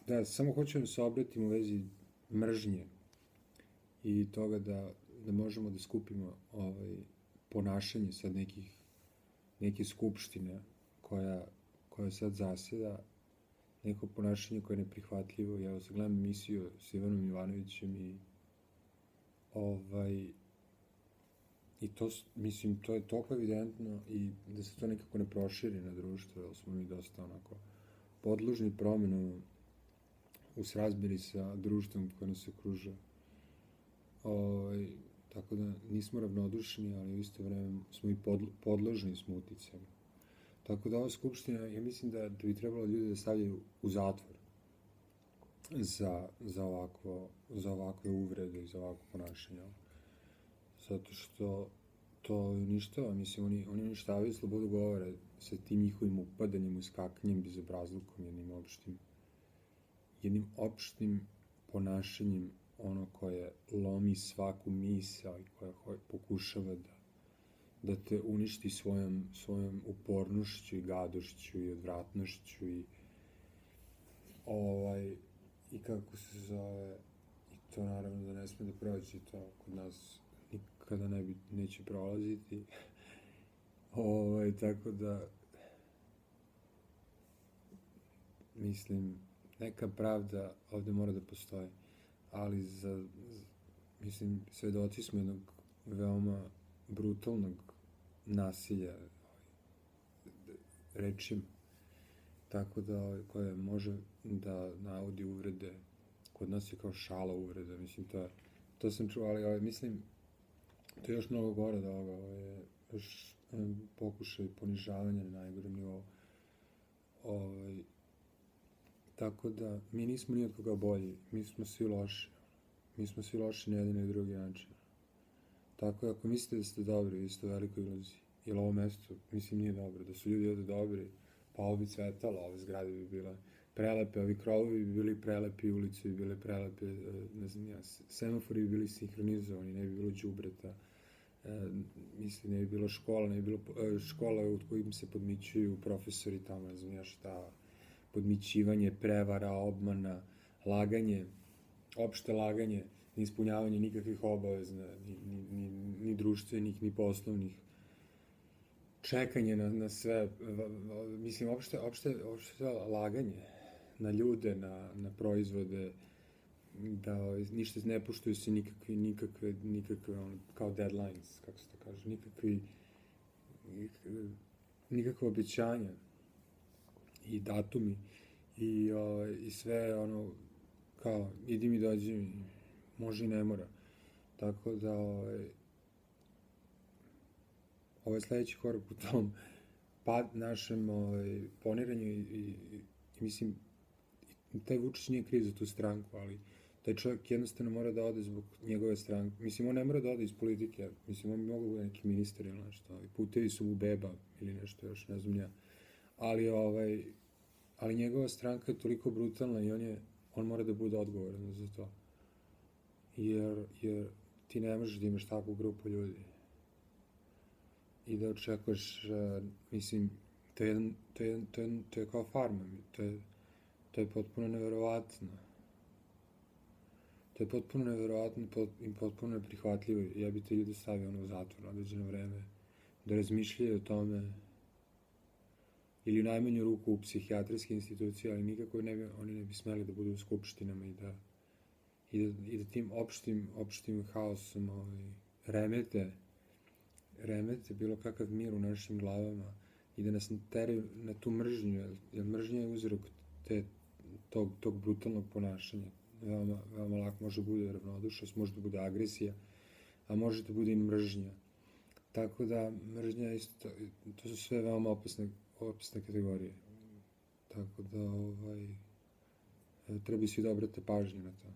Da, samo hoću da se obratim u vezi mržnje i toga da možemo da skupimo ponašanje sad neke skupštine koja sad zaseda, neko ponašanje koje je neprihvatljivo. Ja sad gledam emisiju s Ivanom Ivanovićem i to, mislim, to je toliko evidentno i da se to nekako ne proširi na društvo, jer smo mi dosta onako podložni promenu u srazmeri sa društvom koje nas okružuje. Tako da nismo ravnodušni, ali u isto vreme smo i podložni smo uticajima. Tako da ova skupština, ja mislim da bi trebalo ljude da stavljaju u zatvor za ovakve uvrede i za ovakvo ponašanje. Zato što to uništava, mislim, oni uništavaju slobodu govora sa tim njihovim upadanjem, uskakanjem, bezobrazlukom, jednim opštim ponašanjem, ono koje lomi svaku misao i koja pokušava da te uništi svojom upornošću i gadošću i odvratnošću i kako se zove, i to naravno da ne sme da prođe, to kod nas nikada neće prolaziti. Tako da mislim, neka pravda ovde mora da postoji, ali mislim, svedoci smo jednog veoma brutalnog nasilja rečima, tako da koje može da navodi uvrede, kod nas je kao šala uvreda, mislim, to sam čuo, ali mislim, to je još mnogo gore od ovoga, je još pokušaj ponižavanja na najgorem nivou. Tako da, mi nismo ni od koga bolji, mi smo svi loši. Mi smo svi loši na jedan ili drugi način. Tako da, ako mislite da ste dobri, vi ste u velikoj iluziji. Jer ovo mesto, mislim, nije dobro. Da su ljudi ovde dobri, pa ovo bi cvetalo, ove zgrade bi bile prelepe, ovi krovovi bi bili prelepi, ulice bi bile prelepe, ne znam ja, semafori bi bili sinhronizovani, ne bi bilo đubreta, mislim, ne bi bilo škola, ne bi bilo škola u kojim se podmićuju profesori tamo, ne znam ja šta, podmićivanje, prevara, obmana, laganje, opšte laganje, neispunjavanje nikakvih obaveza, ni društvenih, ni poslovnih, čekanje na sve, mislim, opšte laganje na ljude, na proizvode, da ništa ne poštuju se nikakve, kao deadlines, kako se to kaže, nikakve obećanja i datumi i sve ono, kao, idi mi, dođi mi, može i ne mora. Tako da, ovo je sledeći korak u tom našem poniranju i mislim, taj Vučić nije kriv za tu stranku, ali taj čovjek jednostavno mora da ode zbog njegove stranke. Mislim, on ne mora da ode iz politike, mislim, on bi mogao biti neki ministar ili nešto, putevi su mu beba ili nešto još, ne znam ja. Ali njegova stranka je toliko brutalna i on mora da bude odgovoran za to. Jer ti ne možeš da imaš takvu grupu ljudi i da očekuješ, mislim, to je kao farma, to je potpuno neverovatno. To je potpuno neverovatno i potpuno neprihvatljivo. Ja bi te ljude stavio u zatvor na određeno vreme, da razmišljaju o tome, ili u najmanju ruku u psihijatrijske institucije, ali nikako oni ne bi smeli da budu u skupštinama i da tim opštim haosom remete bilo kakav mir u našim glavama i da nas teraju na tu mržnju, jer mržnja je uzrok tog brutalnog ponašanja. Veoma lako može da bude ravnodušnost, može da bude agresija, a može da bude i mržnja. Tako da, mržnja isto, to su sve veoma opasne kategorije. Tako da, treba svi da obrate pažnju na to.